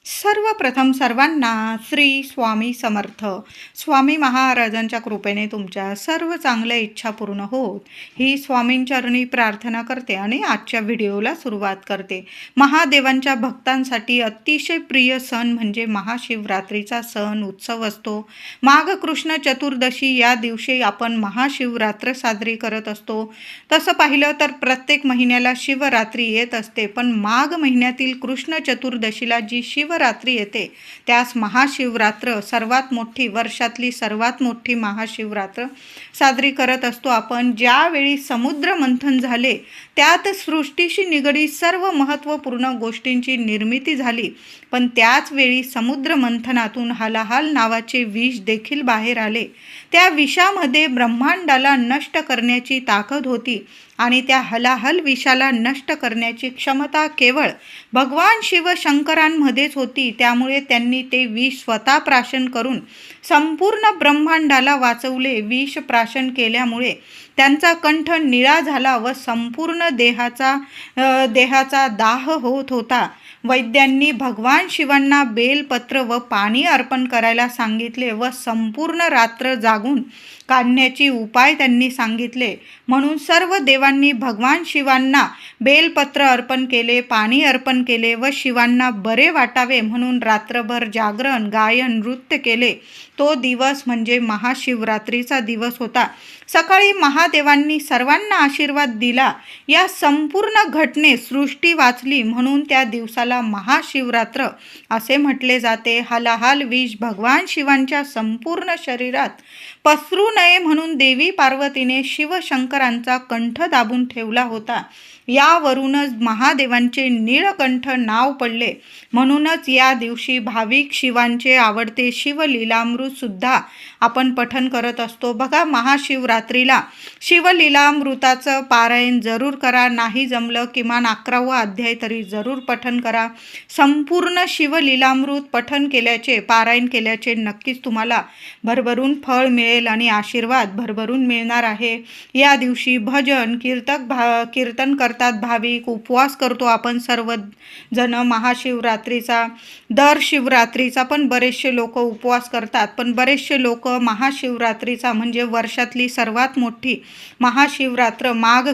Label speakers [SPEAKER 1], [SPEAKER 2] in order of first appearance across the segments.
[SPEAKER 1] सर्वप्रथम सर्वांना श्री स्वामी समर्थ. स्वामी महाराजांच्या कृपेने तुमच्या सर्व चांगल्या इच्छा पूर्ण होत ही स्वामींचरणी प्रार्थना करते आणि आजच्या व्हिडिओला सुरुवात करते. महादेवांच्या भक्तांसाठी अतिशय प्रिय सण म्हणजे महाशिवरात्रीचा सण उत्सव असतो. माघ कृष्ण चतुर्दशी या दिवशी आपण महाशिवरात्र साजरी करत असतो. तसं पाहिलं तर प्रत्येक महिन्याला शिवरात्री येत असते, पण माघ महिन्यातील कृष्ण चतुर्दशीला जी शिवरात्री येते त्यास महाशिवरात्र सर्वात मोठी, वर्षातली सर्वात मोठी महाशिवरात्र साजरी करत असतो आपण. ज्यावेळी समुद्र मंथन झाले त्यात सृष्टीशी निगडीत सर्व महत्त्वपूर्ण गोष्टींची निर्मिती झाली, पण त्याच वेळी समुद्र मंथनातून हलाहल नावाचे विष देखील बाहेर आले. त्या विषामध्ये ब्रह्मांडाला नष्ट करण्याची ताकद होती आणि त्या हलाहल विषाला नष्ट करण्याची क्षमता केवळ भगवान शिवशंकरांमध्येच होती. त्यामुळे त्यांनी ते विष स्वतः प्राशन करून संपूर्ण ब्रह्मांडाला वाचवले. विष प्राशन केल्यामुळे त्यांचा कंठ निळा झाला व संपूर्ण देहाचा दाह होत होता. वैद्यांनी भगवान शिवांना बेलपत्र व पाणी अर्पण करायला सांगितले व संपूर्ण रात्र जागून काढण्याची उपाय त्यांनी सांगितले. म्हणून सर्व देवांनी भगवान शिवांना बेलपत्र अर्पण केले, पाणी अर्पण केले व शिवांना बरे वाटावे म्हणून रात्रभर जागरण, गायन, नृत्य केले. तो दिवस म्हणजे महाशिवरात्रीचा दिवस होता. सकाळी महादेवांनी सर्वांना आशीर्वाद दिला. या संपूर्ण घटनेत सृष्टी वाचली म्हणून त्या दिवसाला महाशिवरात्र असे म्हटले जाते. हलाहल विष भगवान शिवांच्या संपूर्ण शरीरात पसरू नये म्हणून देवी पार्वतीने शिवशंकरांचा कंठ दाबून ठेवला होता. यावरूनच महादेवांचे नीळकंठ नाव पडले. म्हणूनच या दिवशी भाविक शिवांचे आवडते शिवलीलामृत सुद्धा आपण पठण करत असतो. बघा, महाशिवरात्रीला शिवलीलामृताचं पारायण जरूर करा. नाही जमलं किमान 11वा अध्याय तरी जरूर पठण करा. संपूर्ण शिवलीलामृत पठण केल्याचे, पारायण केल्याचे नक्कीच तुम्हाला भरभरून फळ मिळेल आणि आशीर्वाद भरभरून मिळणार आहे. या दिवशी भजन कीर्तन करतात भाविक. उपवास करतो आपण सर्वजण महाशिवरात्रीचा. दर शिवरात्रीचा पण बरेचसे लोक उपवास करतात, पण बरेचसे लोक महाशिवरात्रीचा म्हणजे वर्षातली सर्वात मोठी महाशिवरात्र माघ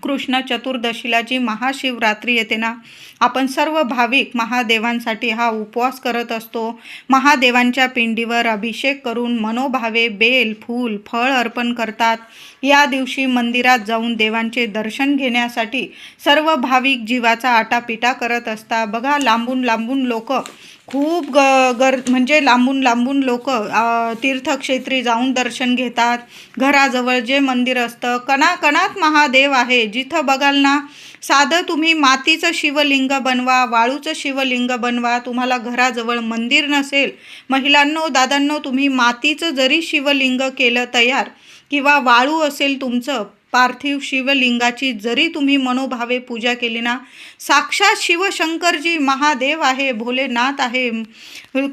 [SPEAKER 1] कृष्ण चतुर्दशीला जी महाशिवरात्री येते ना, आपण सर्व भाविक महादेवांसाठी हा उपवास करत असतो. महादेवांच्या पिंडीवर अभिषेक करून मनोभावे बेल, फूल, फळ अर्पण करतात. या दिवशी मंदिरात जाऊन देवांचे दर्शन घेण्यासाठी सर्व भाविक जीवाचा आटापिटा करत असतात. बघा, लांबून लांबून लोक खूप म्हणजे लांबून लोक तीर्थक्षेत्री जाऊन दर्शन घेतात. घराजवळ जे मंदिर असतं, कणाकणात महादेव आहे. जिथं बघाल ना, साधं तुम्ही मातीचं शिवलिंग बनवा, वाळूचं शिवलिंग बनवा. तुम्हाला घराजवळ मंदिर नसेल, महिलांनो, दादांनो, तुम्ही मातीचं जरी शिवलिंग केलं तयार किंवा वाळू असेल तुमचं पार्थिव शिवलिंगाची जरी तुम्ही मनोभावे पूजा केली ना, साक्षात शिवशंकरजी महादेव आहे, भोलेनाथ आहे,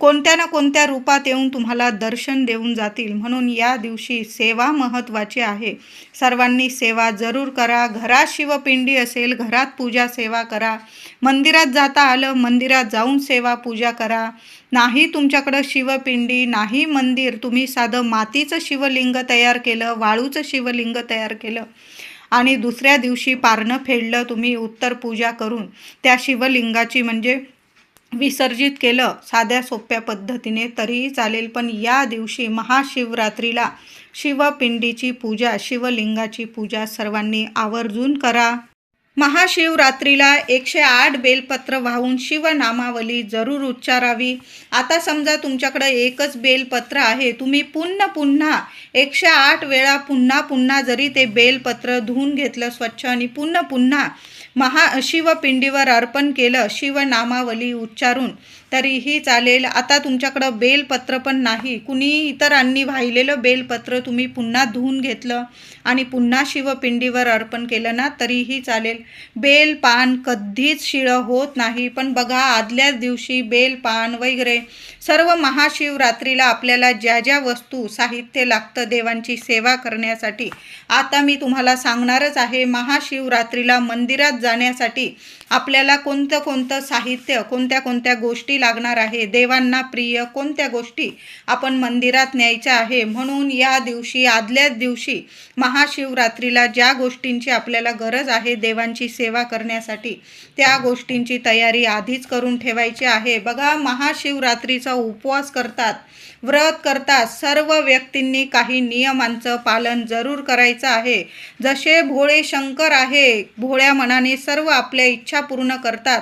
[SPEAKER 1] कोणत्या ना कोणत्या रूपात येऊन तुम्हाला दर्शन देऊन जातील. म्हणून या दिवशी सेवा महत्त्वाची आहे. सर्वांनी सेवा जरूर करा. घरात शिवपिंडी असेल, घरात पूजा सेवा करा. मंदिरात जाता आलं, मंदिरात जाऊन सेवा पूजा करा. नाही तुमच्याकडं शिवपिंडी, नाही मंदिर, तुम्ही साधं मातीचं शिवलिंग तयार केलं, वाळूचं शिवलिंग तयार केलं आणि दुसऱ्या दिवशी पारणं फेडलं तुम्ही उत्तर पूजा करून त्या शिवलिंगाची म्हणजे विसर्जित केलं साध्या सोप्या पद्धतीने तरीही चालेल. पण या दिवशी महाशिवरात्रीला शिवपिंडीची पूजा, शिवलिंगाची पूजा सर्वांनी आवर्जून करा. महाशिवरात्रीला 108 बेलपत्र वाहून शिवनामावली जरूर उच्चारावी. आता समजा तुमच्याकडे एकच बेलपत्र आहे, तुम्ही पुन्हा 108 वेळा पुन्हा जरी ते बेलपत्र धुवून घेतलं स्वच्छ आणि पुन्हा शिवपिंडीवर अर्पण केलं शिवनामावली उच्चारून तरीही चालेल. आता तुमच्याकडं बेलपत्र पण नाही, कुणी इतरांनी वाहिलेलं बेलपत्र तुम्ही पुन्हा धुवून घेतलं आणि पुन्हा शिवपिंडीवर अर्पण केलं ना तरीही चालेल. बेल पान कधीच शिळं होत नाही. पण बघा, आदल्याच दिवशी बेल पान वगैरे सर्व महाशिवरात्रीला आपल्याला ज्या ज्या वस्तू साहित्य लागतं देवांची सेवा करण्यासाठी आता मी तुम्हाला सांगणारच आहे. महाशिवरात्रीला मंदिरात जाण्यासाठी आपल्याला कोणतं कोणतं साहित्य, कोणत्या कोणत्या गोष्टी लागणार आहे, देवांना प्रिय कोणत्या गोष्टी आपण मंदिरात न्यायच्या आहे. म्हणून या दिवशी, आदल्याच दिवशी महाशिवरात्रीला ज्या गोष्टींची आपल्याला गरज आहे देवांची सेवा करण्यासाठी, त्या गोष्टींची तयारी आधीच करून ठेवायची आहे. बघा, महाशिवरात्रीचा उपवास करतात, व्रत करतात सर्व व्यक्तींनी काही नियमांचं पालन जरूर करायचं आहे. जसे भोळे शंकर आहे, भोळ्या मनाने सर्व आपल्या इच्छा पूर्ण करतात,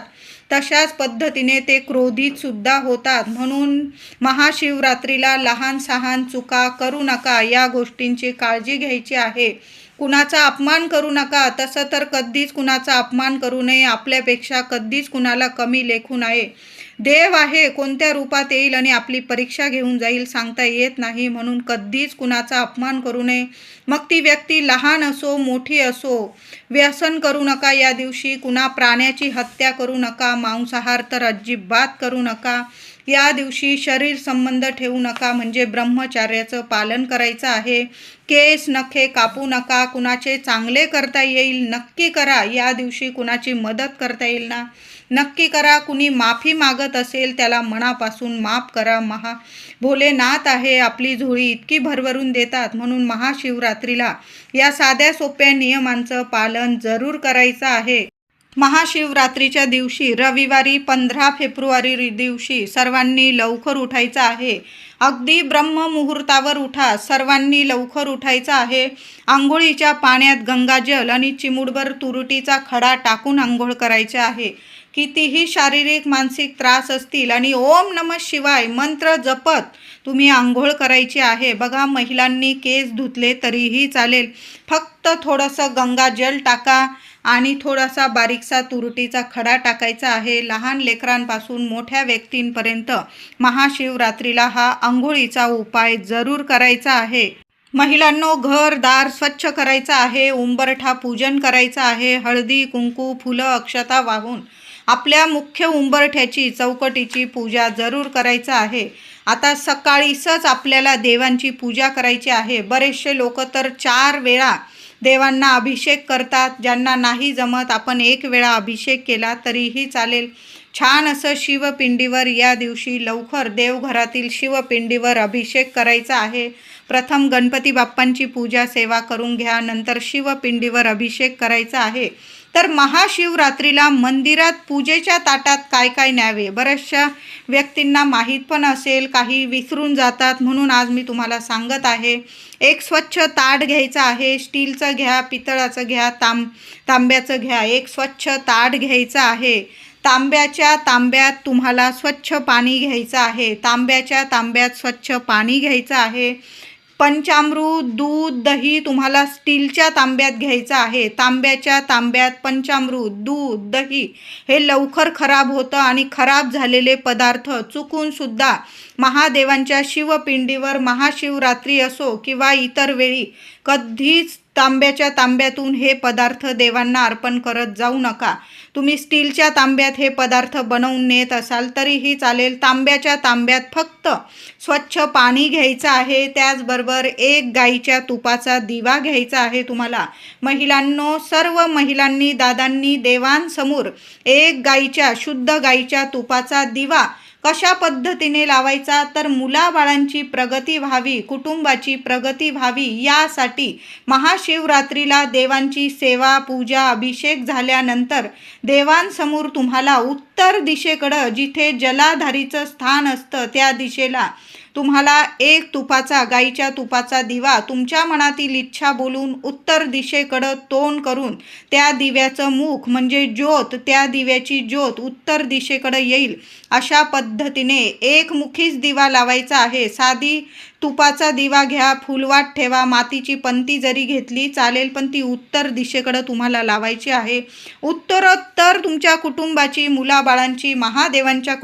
[SPEAKER 1] तशाच पद्धतीने ते क्रोधित सुद्धा होतात. म्हणून महाशिवरात्रीला लहान सहान चुका करू नका, या गोष्टींची काळजी घ्यायची आहे. कुणाचा अपमान करू नका, तसं तर कधीच कुणाचा अपमान करू नये, आपल्यापेक्षा कधीच कुणाला कमी लेखू नये. देव आहे, कोणत्या रूपात येईल आणि आपली परीक्षा घेऊन जाईल सांगता येत नाही. म्हणून कधीच कुणाचा अपमान करू नये, मग ती व्यक्ती लहान असो मोठी असो. व्यसन करू नका या दिवशी, कुणा प्राण्याची हत्या करू नका, मांसाहार तर अजिबात करू नका. या दिवशी शरीर संबंध ठेवू नका, म्हणजे ब्रह्मचर्याचं पालन करायचं आहे. केस नखे कापू नका, कुणाचे चांगले करता येईल नक्की करा. या दिवशी कुणाची मदत करता येईल ना नक्की करा. कुणी माफी मागत असेल त्याला मनापासून माफ करा. भोलेनाथ आहे, आपली झोळी इतकी भरभरून देतात. म्हणून महाशिवरात्रीला या साध्या सोप्या नियमांचं पालन जरूर करायचं आहे. महाशिवरात्रीच्या दिवशी रविवारी 15 फेब्रुवारी दिवशी सर्वांनी लवकर उठायचं आहे. अगदी ब्रह्ममुहूर्तावर उठा, सर्वांनी लवकर उठायचं आहे. आंघोळीच्या पाण्यात गंगाजल आणि चिमूटभर तुरटीचा खडा टाकून आंघोळ करायचे आहे. कितीही शारीरिक मानसिक त्रास असतील आणि ओम नमः शिवाय मंत्र जपत तुम्ही आंघोळ करायची आहे. बघा, महिलांनी केस धुतले तरीही चालेल, फक्त थोडंसं गंगाजल टाका आणि थोडासा बारीकसा तुरटीचा खडा टाकायचा आहे. लहान लेकरांपासून मोठ्या व्यक्तींपर्यंत महाशिवरात्रीला हा आंघोळीचा उपाय जरूर करायचा आहे. महिलांनो, घर दार स्वच्छ करायचं आहे, उंबरठा पूजन करायचं आहे. हळदी कुंकू फुलं अक्षता वाहून आपल्या मुख्य उंबरठ्याची चौकटीची पूजा जरूर करायचं आहे. आता सकाळीच आपल्याला देवांची पूजा करायची आहे. बरेचसे लोक तर 4 वेळा देवांना अभिषेक करतात. ज्यांना नाही जमत आपण 1 वेळा अभिषेक केला तरीही चालेल. छान असं शिवपिंडीवर या दिवशी लवकर देवघरातील शिवपिंडीवर अभिषेक करायचा आहे. प्रथम गणपती बाप्पांची पूजा सेवा करून घ्या, नंतर शिवपिंडीवर अभिषेक करायचा आहे. तर महाशिवरात्रीला मंदिरात पूजेच्या ताटात काय काय न्यावे, बऱ्याचशा व्यक्तींना माहीत पण असेल, काही विसरून जातात. म्हणून आज मी तुम्हाला सांगत आहे. एक स्वच्छ ताट घ्यायचं आहे. स्टीलचं घ्या, पितळाचं घ्या, तांब्याचं घ्या. एक स्वच्छ ताट घ्यायचं आहे. तांब्याच्या तांब्यात तुम्हाला स्वच्छ पाणी घ्यायचं आहे. तांब्याच्या तांब्यात स्वच्छ पाणी घ्यायचं आहे. पंचामृत दूध दही तुम्हाला स्टीलच्या तांब्यात घ्यायचं आहे. तांब्याच्या तांब्यात पंचामृत दूध दही हे लवकर खराब होतं आणि खराब झालेले पदार्थ चुकून सुद्धा महादेवांच्या शिवपिंडीवर महाशिवरात्री असो किंवा इतर वेळी कधीच तांब्याच्या तांब्यातून हे पदार्थ देवांना अर्पण करत जाऊ नका. तुम्ही स्टीलच्या तांब्यात हे पदार्थ बनवून नेत असाल तरीही चालेल. तांब्याच्या तांब्यात फक्त स्वच्छ पाणी घ्यायचं आहे. त्याचबरोबर 1 गाईच्या तुपाचा दिवा घ्यायचा आहे. तुम्हाला महिलांनो, सर्व महिलांनी दादांनी देवांसमोर 1 गाईच्या शुद्ध गाईच्या तुपाचा दिवा कशा पद्धतीने लावायचा, तर मुलाबाळांची प्रगती व्हावी, कुटुंबाची प्रगती व्हावी यासाठी महाशिवरात्रीला देवांची सेवा पूजा अभिषेक झाल्यानंतर देवांसमोर तुम्हाला उत्तर दिशेकडं जिथे जलाधारीचं स्थान असतं त्या दिशेला तुम्हाला 1 तुपाचा गाईच्या तुपाचा दिवा तुमच्या मनातील इच्छा बोलून उत्तर दिशेकडं तोंड करून त्या दिव्याचं मुख म्हणजे ज्योत, त्या दिव्याची ज्योत उत्तर दिशेकडं येईल अशा पद्धतीने एकमुखीच दिवा लावायचा आहे. साधी तुपाचा दिवा घ्या, फुलवात ठेवा, मातीची पंती जरी घेतली चालेल, पण ती उत्तर दिशेकडं तुम्हाला लावायची आहे. उत्तरोत्तर तुमच्या कुटुंबाची मुलाबाळांची महादेवांच्या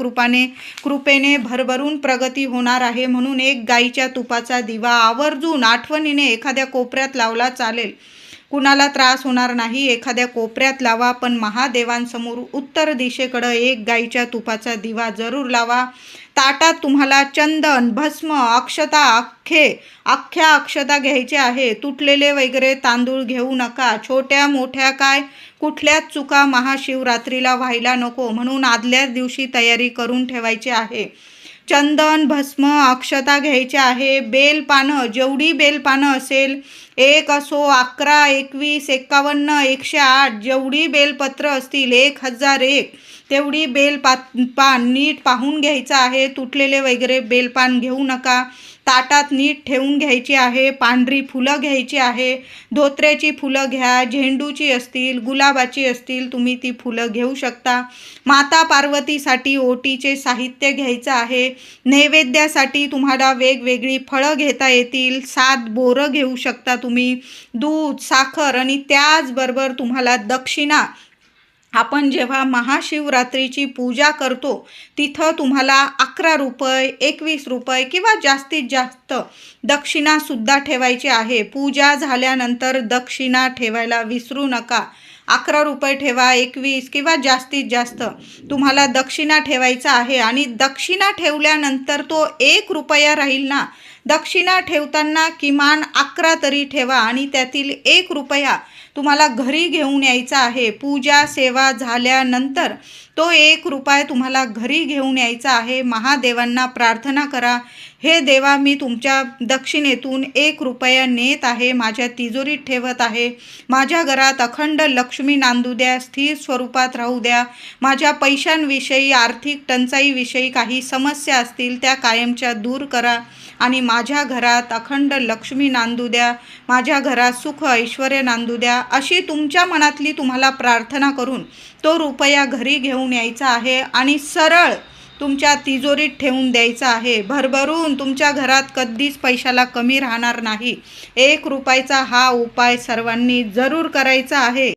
[SPEAKER 1] कृपेने भरभरून प्रगती होणार आहे. म्हणून 1 गाईच्या तुपाचा दिवा आवर्जून आठवणीने एखाद्या कोपऱ्यात लावला चालेल. कुणाला त्रास होणार नाही. एखाद्या कोपऱ्यात लावा, पण महादेवांसमोर उत्तर दिशेकडं एक गाईच्या तुपाचा दिवा जरूर लावा. ताटात तुम्हाला चंदन, भस्म, अक्षता, अख्ख्या अक्षता घ्यायच्या आहे. तुटलेले वगैरे तांदूळ घेऊ नका. छोट्या मोठ्या काय कुठल्याच चुका महाशिवरात्रीला व्हायला नको, म्हणून आदल्या दिवशी तयारी करून ठेवायची आहे. चंदन, भस्म, अक्षता घ्यायच्या आहे. बेलपानं, जेवढी बेलपानं असेल, 1 असो, 11, 21, 51, 108, जेवढी बेलपत्र असतील, 1001 तेवढी पान नीट पाहून घ्यायचं आहे. तुटलेले वगैरे बेलपान घेऊ नका. ताटात नीट ठेवून घ्यायची आहे. पांढरी फुलं घ्यायची आहे. धोत्र्याची फुलं घ्या, झेंडूची असतील, गुलाबाची असतील, तुम्ही ती फुलं घेऊ शकता. माता पार्वतीसाठी ओटीचे साहित्य घ्यायचं आहे. नैवेद्यासाठी तुम्हाला वेगवेगळी फळं घेता येतील. 7 बोरं घेऊ शकता तुम्ही, दूध, साखर आणि त्याचबरोबर तुम्हाला दक्षिणा. आपण जेव्हा महाशिवरात्रीची पूजा करतो तिथं तुम्हाला 11 रुपये, 21 रुपये किंवा जास्तीत जास्त दक्षिणासुद्धा ठेवायची आहे. पूजा झाल्यानंतर दक्षिणा ठेवायला विसरू नका. 11 रुपये ठेवा, 21 किंवा जास्तीत जास्त तुम्हाला दक्षिणा ठेवायचा आहे. आणि दक्षिणा ठेवल्यानंतर तो 1 रुपया राहील ना. दक्षिणा ठेवताना किमान 11 तरी ठेवा आणि त्यातील 1 रुपया तुम्हाला घरी घेऊन यायचा आहे. पूजा सेवा झाल्यानंतर तो 1 रुपया तुम्हाला घरी घेऊन यायचा आहे. महादेवांना प्रार्थना करा, हे देवा, मी तुमच्या दक्षिणेतून 1 रुपया नेत आहे, माझ्या तिजोरीत ठेवत आहे. माझ्या घरात अखंड लक्ष्मी नांदू द्या, स्थिर स्वरूपात राहू द्या. माझ्या पैशांविषयी, आर्थिक टंचाईविषयी काही समस्या असतील त्या कायमच्या दूर करा आणि माझ्या घरात अखंड लक्ष्मी नांदू द्या. माझ्या घरात सुख ऐश्वर्य नांदू द्या. अशी तुमच्या मनातली तुम्हाला प्रार्थना करून तो रुपया घरी घेऊन यायचा आहे आणि सरळ तुमच्या तिजोरीत ठेवून द्यायचा आहे. भरभरून तुमच्या घरात कधीच पैशाला कमी राहणार नाही. 1 रुपयाचा हा उपाय सर्वांनी जरूर करायचा आहे.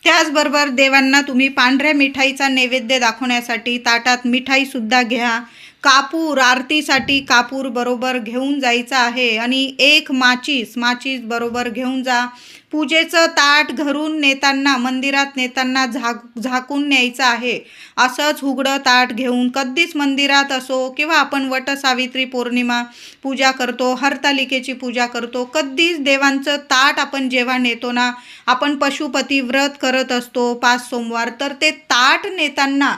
[SPEAKER 1] त्याचबरोबर देवांना तुम्ही पांढऱ्या मिठाईचा नैवेद्य दाखवण्यासाठी ताटात मिठाईसुद्धा घ्या. कापूर, आरतीसाठी कापूर बरोबर घेऊन जायचं आहे आणि 1 माचीस बरोबर घेऊन जा. पूजेचं ताट घरून नेताना, मंदिरात नेताना झाकून न्यायचं आहे. असंच उघडं ताट घेऊन कधीच मंदिरात असो किंवा आपण वटसावित्री पौर्णिमा पूजा करतो, हरतालिकेची पूजा करतो, कधीच देवांचं ताट आपण जेव्हा नेतो ना, आपण पशुपती व्रत करत असतो 5 सोमवार, तर ते ताट नेताना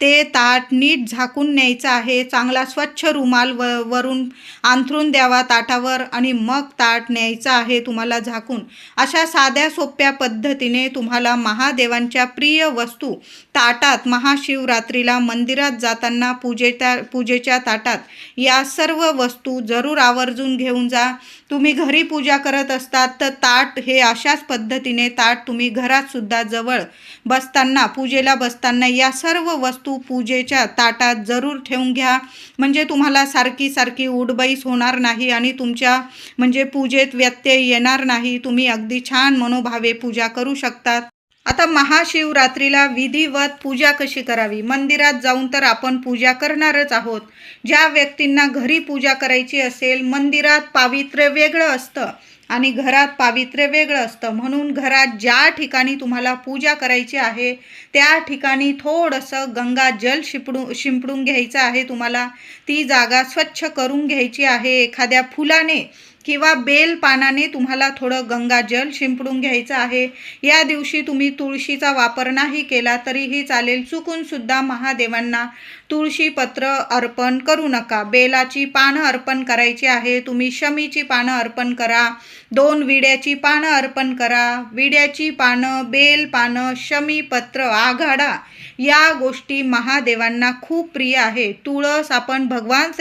[SPEAKER 1] ते ताट नीट झाकून न्यायचं आहे. चांगला स्वच्छ रुमाल वरून अंथरून द्यावा ताटावर आणि मग ताट न्यायचं आहे तुम्हाला झाकून. अशा साध्या सोप्या पद्धतीने तुम्हाला महादेवांच्या प्रिय वस्तू ताटात महाशिवरात्रीला मंदिरात जाताना पूजेच्या ताटात या सर्व वस्तू जरूर आवर्जून घेऊन जा. तुम्ही घरी पूजा करत असतात तर ताट हे अशाच पद्धतीने ताट तुम्ही घरातसुद्धा जवळ बसताना, पूजेला बसताना या सर्व वस्तू पूजेच्या ताटात जरूर ठेवून घ्या. म्हणजे तुम्हाला सारखी उडबईस होणार नाही आणि तुमच्या म्हणजे पूजेत व्यत्यय येणार नाही. तुम्ही अगदी छान मनोभावे पूजा करू शकतात. आता महाशिवरात्रीला विधिवत पूजा कशी करावी? मंदिरात जाऊन तर आपण पूजा करणारच आहोत. ज्या व्यक्तींना घरी पूजा करायची असेल, मंदिरात पावित्र्य वेगळं असतं आणि घरात पावित्र्य वेगळं असतं. म्हणून घरात ज्या ठिकाणी तुम्हाला पूजा करायची आहे त्या ठिकाणी थोडंसं गंगाजल शिंपडून घ्यायचं आहे. तुम्हाला ती जागा स्वच्छ करून घ्यायची आहे. एखाद्या फुलाने किंवा बेलपानाने तुम्हाला थोडं गंगाजल शिंपडून घ्यायचं आहे. या दिवशी तुम्ही तुळशीचा वापर नाही केला तरीही चालेल. चुकूनसुद्धा महादेवांना तुळशीपत्र अर्पण करू नका. बेलाची पानं अर्पण करायची आहे. तुम्ही शमीची पानं अर्पण करा. 2 विड्याची पानं अर्पण करा. विड्याची पानं, बेल पानं, शमीपत्र, आघाडा या गोष्टी महादेवांना खूप प्रिय आहे. तुळस आपण भगवान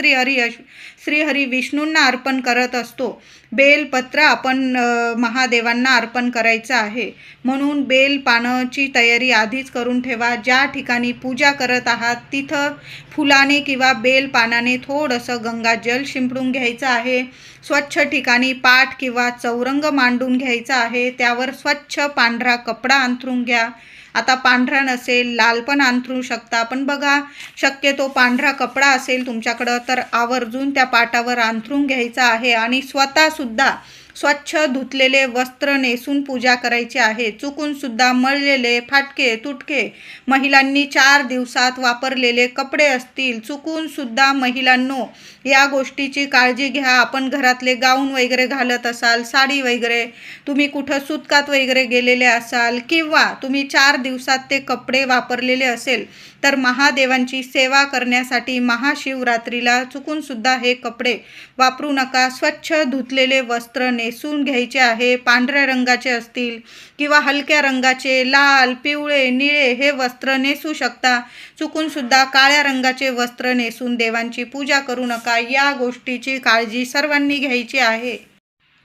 [SPEAKER 1] श्रीहरी विष्णूंना अर्पण करत असतो. बेलपत्र आपण महादेवांना अर्पण करायचं आहे. म्हणून बेल पानाची तयारी आधीच करून ठेवा. ज्या ठिकाणी पूजा करत आहात तिथं फुलाने किंवा बेल पानाने थोडंसं गंगाजल शिंपडून घ्यायचं आहे. स्वच्छ ठिकाणी पाट किंवा चौरंग मांडून घ्यायचा आहे. त्यावर स्वच्छ पांढरा कपडा अंथरून घ्या. आता पांढरा नसेल, लाल पण अंथरू शकता. पण बघा, शक्यतो पांढरा कपडा असेल तुमच्याकडं तर आवर्जून त्या पाटावर अंथरून घ्यायचा आहे आणि स्वतःसुद्धा स्वच्छ धुतलेले वस्त्र नेसून पूजा करायची आहे. चुकून सुद्धा मळलेले, फाटके, तुटके महिलांनी 4 दिवसात वापरलेले कपडे असतील, चुकून सुद्धा महिलांनो या गोष्टीची काळजी घ्या. आपण घरातले गाऊन वगैरे घालत असाल, साडी वगैरे, तुम्ही कुठं सुतकात वगैरे गेलेले असाल किंवा तुम्ही 4 दिवसात ते कपडे वापरलेले असेल, तर महादेवांची सेवा करण्यासाठी महाशिवरात्रीला चुकून सुद्धा हे कपडे वापरू नका. स्वच्छ धुतलेले वस्त्र नेसून घ्यायचे आहे. पांढऱ्या रंगाचे असतील किंवा हलक्या रंगाचे, लाल, पिवळे, निळे हे वस्त्र नेसू शकता. चुकून सुद्धा काळ्या रंगाचे वस्त्र नेसून देवांची पूजा करू नका. या गोष्टीची काळजी सर्वांनी घ्यायची आहे.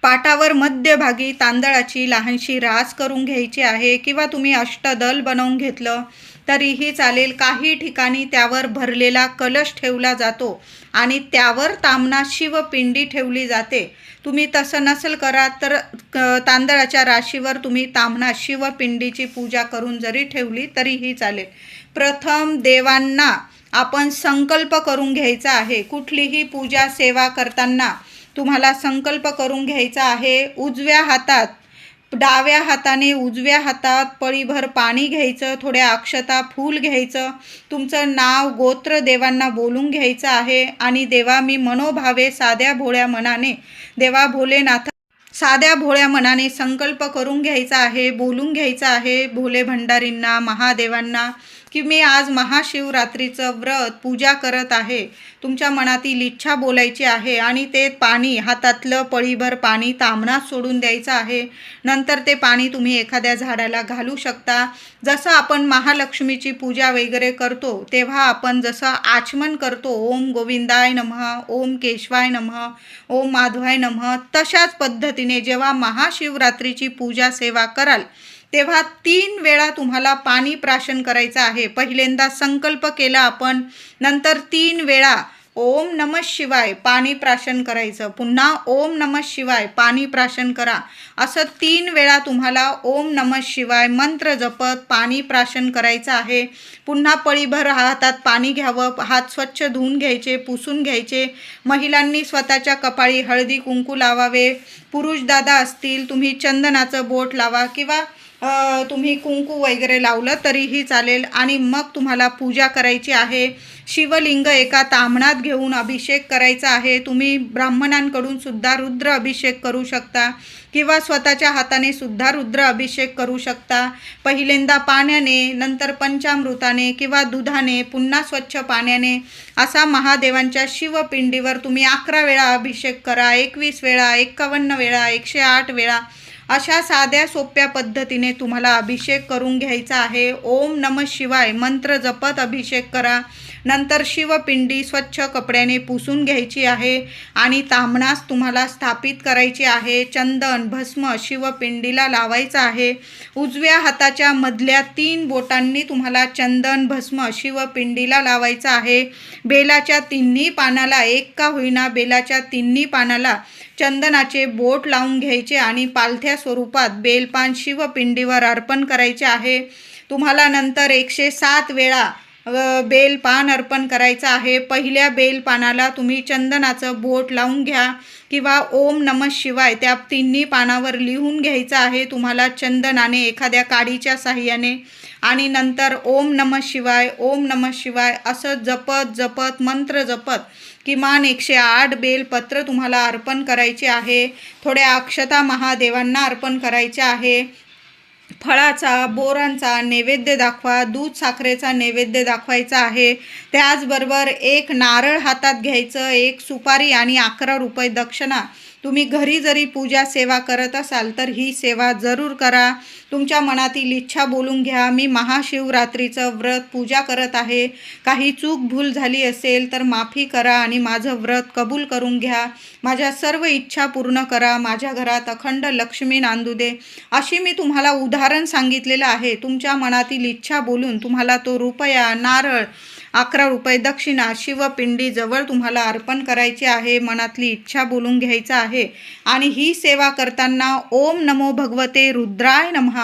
[SPEAKER 1] पाटावर मध्यभागी तांदळाची लहानशी रास करून घ्यायची आहे किंवा तुम्ही अष्टदल बनवून घेतलं तरीही चालेल. काही ठिकाणी त्यावर भरलेला कलश ठेवला जातो आणि त्यावर ताम्हणा शिवपिंडी ठेवली जाते. तुम्ही तसं नसेल करा तर तांदळाच्या राशीवर तुम्ही ताम्हणा शिवपिंडीची पूजा करून जरी ठेवली तरीही चालेल. प्रथम देवांना आपण संकल्प करून घ्यायचा आहे. कुठलीही पूजा सेवा करताना तुम्हाला संकल्प करून घ्यायचा आहे. उजव्या हातात, डाव्या हाताने उजव्या हातात पळीभर पाणी घ्यायचं, थोड्या अक्षता, फूल घ्यायचं, तुमचं नाव, गोत्र देवांना बोलून घ्यायचं आहे आणि देवा मी मनोभावे साध्या भोळ्या मनाने, देवा भोलेनाथ साध्या भोळ्या मनाने संकल्प करून घ्यायचा आहे, बोलून घ्यायचा आहे भोले भंडारींना, महादेवांना की मी आज महाशिवरात्रीचं व्रत पूजा करत आहे. तुमच्या मनातील इच्छा बोलायची आहे आणि ते पाणी, हातातलं पळीभर पाणी ताम्हणात सोडून द्यायचं आहे. नंतर ते पाणी तुम्ही एखाद्या झाडाला घालू शकता. जसं आपण महालक्ष्मीची पूजा वगैरे करतो तेव्हा आपण जसं आचमन करतो, ओम गोविंदाय नमः, ओम केशवाय नमः, ओम माधवाय नमः, तशाच पद्धतीने जेव्हा महाशिवरात्रीची पूजा सेवा कराल तेव्हा 3 वेळा तुम्हाला पाणी प्राशन करायचं आहे. पहिल्यांदा संकल्प केला आपण, नंतर 3 वेळा ओम नमः शिवाय पाणी प्राशन करायचं, पुन्हा ओम नमः शिवाय पाणी प्राशन करा. असं 3 वेळा तुम्हाला ओम नमः शिवाय मंत्र जपत पाणी प्राशन करायचं आहे. पुन्हा पळीभर हातात पाणी घ्यावं, हात स्वच्छ धुवून घ्यायचे, पुसून घ्यायचे. महिलांनी स्वतःच्या कपाळी हळदी कुंकू लावावे. पुरुष दादा असतील तुम्ही चंदनाचं बोट लावा किंवा तुम्ही कुंकू वगैरे लावलं तरीही चालेल आणि मग तुम्हाला पूजा करायची आहे. शिवलिंग एका ताम्हणात घेऊन अभिषेक करायचा आहे. तुम्ही ब्राह्मणांकडून सुद्धा रुद्र अभिषेक करू शकता किंवा स्वतःच्या हाताने सुद्धा रुद्र अभिषेक करू शकता. पहिल्यांदा पाण्याने, नंतर पंचामृताने किंवा दुधाने, पुन्हा स्वच्छ पाण्याने असा महादेवांच्या शिवपिंडीवर तुम्ही 11 वेळा अभिषेक करा, 21 वेळा, 51 वेळा, 108 वेळा अशा साध्या सोप्या पद्धतीने तुम्हाला अभिषेक करून घ्यायचा आहे. ओम नमः शिवाय मंत्र जपत अभिषेक करा. नंतर शिवपिंडी स्वच्छ कपड्याने पुसून घ्यायची आहे आणि ताम्हणास तुम्हाला स्थापित करायची आहे. चंदन भस्म शिवपिंडीला लावायचं आहे. उजव्या हाताच्या मधल्या 3 बोटांनी तुम्हाला चंदन भस्म शिवपिंडीला लावायचं आहे. बेलाच्या 3 पानाला, एक का होईना बेलाच्या 3 पानाला चंदनाचे बोट लावून घ्यायचे आणि पालथ्या स्वरूपात बेलपान शिवपिंडीवर अर्पण करायचे आहे. तुम्हाला नंतर 107 वेळा बेलपान अर्पण करायचं आहे. पहिल्या बेलपानाला तुम्ही चंदनाचं बोट लावून घ्या किंवा ओम नमः शिवाय त्या 3 पानावर लिहून घ्यायचं आहे तुम्हाला चंदनाने एखाद्या काडीच्या साहाय्याने आणि नंतर ओम नमः शिवाय, ओम नमः शिवाय असं जपत जपत मंत्र जपत किमान 108 बेलपत्र तुम्हाला अर्पण करायचे आहे. थोड्या अक्षता महादेवांना अर्पण करायच्या आहे. फळाचा, बोरांचा नैवेद्य दाखवा, दूध साखरेचा नैवेद्य दाखवायचा आहे. त्याचबरोबर 1 नारळ हातात घ्यायचं, 1 सुपारी आणि 11 रुपये दक्षिणा. तुम्ही घरी जरी पूजा सेवा करत असाल तर ही सेवा जरूर करा. तुमच्या मनातील इच्छा बोलून घ्या. मी महाशिवरात्रीचं व्रत पूजा करत आहे. काही चूक भूल झाली असेल तर माफी करा आणि माझं व्रत कबूल करून घ्या. माझ्या सर्व इच्छा पूर्ण करा. माझ्या घरात अखंड लक्ष्मी नांदू दे. अशी मी तुम्हाला उदाहरण सांगितलेलं आहे. तुमच्या मनातील इच्छा बोलून तुम्हाला तो रुपया, नारळ, 11 रुपये दक्षिणा शिवपिंडीजवळ तुम्हाला अर्पण करायची आहे. मनातली इच्छा बोलून घ्यायचं आहे आणि ही सेवा करताना ओम नमो भगवते रुद्राय नमः,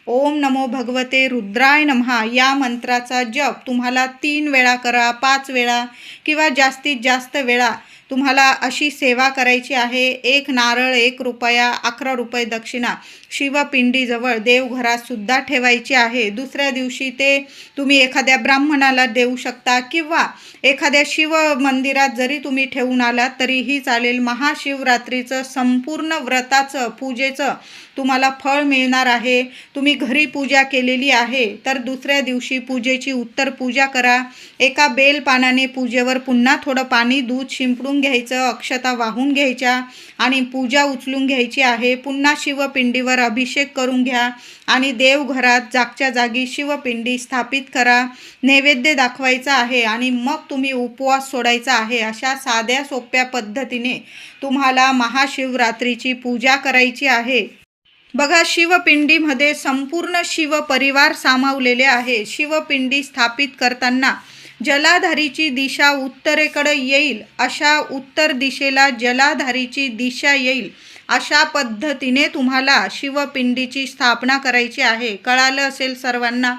[SPEAKER 1] ओम नमो भगवते रुद्राय नमः या मंत्राचा जप तुम्हाला 3 वेळा करा, 5 वेळा किंवा जास्तीत जास्त वेळा तुम्हाला अशी सेवा करायची आहे. 1 नारळ, 1 रुपया, 11 रुपये दक्षिणा शिवपिंडीजवळ देवघरात सुद्धा ठेवायची आहे. दुसऱ्या दिवशी ते तुम्ही एखाद्या ब्राह्मणाला देऊ शकता किंवा एखाद्या शिव मंदिरात जरी तुम्ही ठेवून आलात तरीही चालेल. महाशिवरात्रीचं संपूर्ण व्रताचं पूजेचं तुम्हाला फळ मिळणार आहे. तुम्ही घरी पूजा केलेली आहे तर दुसऱ्या दिवशी पूजेची उत्तर पूजा करा. एका बेलपानाने पूजेवर पुन्हा थोडं पाणी दूध शिंपडून घ्यायचं, अक्षता वाहून घ्यायच्या आणि पूजा उचलून घ्यायची आहे. पुन्हा शिवपिंडीवर अभिषेक करून घ्या आणि देवघरात जागच्या जागी शिवपिंडी स्थापित करा. नैवेद्य दाखवायचा आहे आणि मग तुम्ही उपवास सोडायचा आहे. अशा साध्या सोप्या पद्धतीने तुम्हाला महाशिवरात्रीची पूजा करायची आहे. बघा, शिवपिंडीमध्ये संपूर्ण शिवपरिवार सामावलेले आहे. शिवपिंडी स्थापित करताना जलाधारीची दिशा उत्तरेकडे येईल, अशा उत्तर दिशेला जलाधारीची दिशा येईल अशा पद्धतीने तुम्हाला शिवपिंडीची स्थापना करायची आहे. कळालं असेल सर्वांना.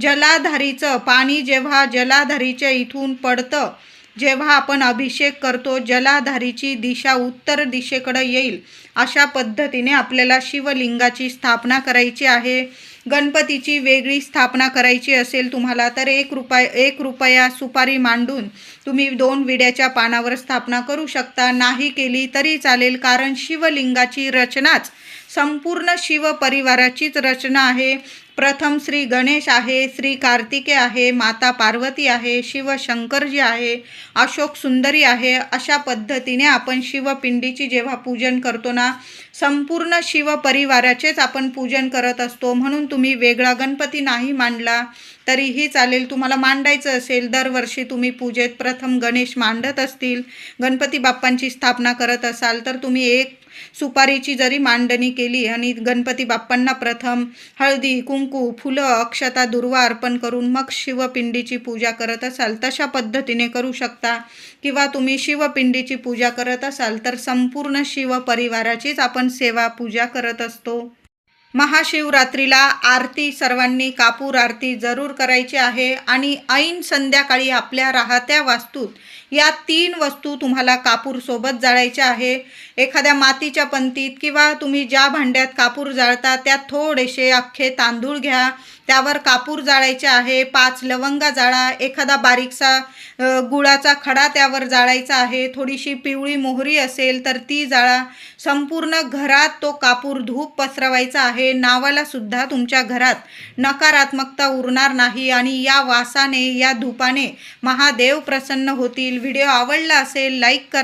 [SPEAKER 1] जलाधारीचं पाणी जेव्हा जलाधारीच्या इथून पडतं, जेव्हा आपण अभिषेक करतो, जलाधारीची दिशा उत्तर दिशेकडे येईल अशा पद्धतीने आपल्याला शिवलिंगाची स्थापना करायची आहे. गणपतीची वेगळी स्थापना करायची असेल तुम्हाला तर 1 रुपया सुपारी मांडून तुम्ही 2 विड्याच्या पानावर स्थापना करू शकता. नाही केली तरी चालेल, कारण शिवलिंगाची रचनाच संपूर्ण शिवपरिवाराचीच रचना आहे. प्रथम श्री गणेश आहे, श्री कार्तिकेय आहे, माता पार्वती आहे, शिवशंकरजी आहे, अशोक सुंदरी आहे. अशा पद्धतीने आपण शिवपिंडीची जेव्हा पूजन करतो ना, संपूर्ण शिवपरिवाराचेच आपण पूजन करत असतो. म्हणून तुम्ही वेगळा गणपती नाही मांडला तरीही चालेल. तुम्हाला मांडायचं असेल, दरवर्षी तुम्ही पूजेत प्रथम गणेश मांडत असतील, गणपती बाप्पांची स्थापना करत असाल तर तुम्ही 1 सुपारीची जरी मांडणी केली आणि गणपती बाप्पांना प्रथम हळदी, कुंकू, फुलं, अक्षता, दुर्वा अर्पण करून मग शिवपिंडीची पूजा करत असाल तशा पद्धतीने करू शकता. किंवा तुम्ही शिवपिंडीची पूजा करत असाल तर संपूर्ण शिवपरिवाराचीच आपण सेवा पूजा करत असतो. महाशिवरात्रीला आरती सर्वांनी कापूर आरती जरूर करायची आहे आणि ऐन संध्याकाळी आपल्या राहत्या वास्तूत या 3 वस्तू तुम्हाला कापूर सोबत जाळायच्या आहे. एखाद्या मातीच्या पंतीत किंवा तुम्ही ज्या भांड्यात कापूर जाळता त्यात थोडेसे अख्खे तांदूळ घ्या, त्यावर कापूर जाळायचे आहे. 5 लवंगा जाळा, एखादा बारीकसा गुळाचा खडा त्यावर जाळायचा आहे. थोडीशी पिवळी मोहरी असेल तर ती जाळा. संपूर्ण घरात तो कापूर धूप पसरवायचा आहे. नावाला सुद्धा तुमच्या घरात नकारात्मकता उरणार नाही आणि या वासाने, या धूपाने महादेव प्रसन्न होतील. व्हिडिओ आवडला असेल लाईक करा.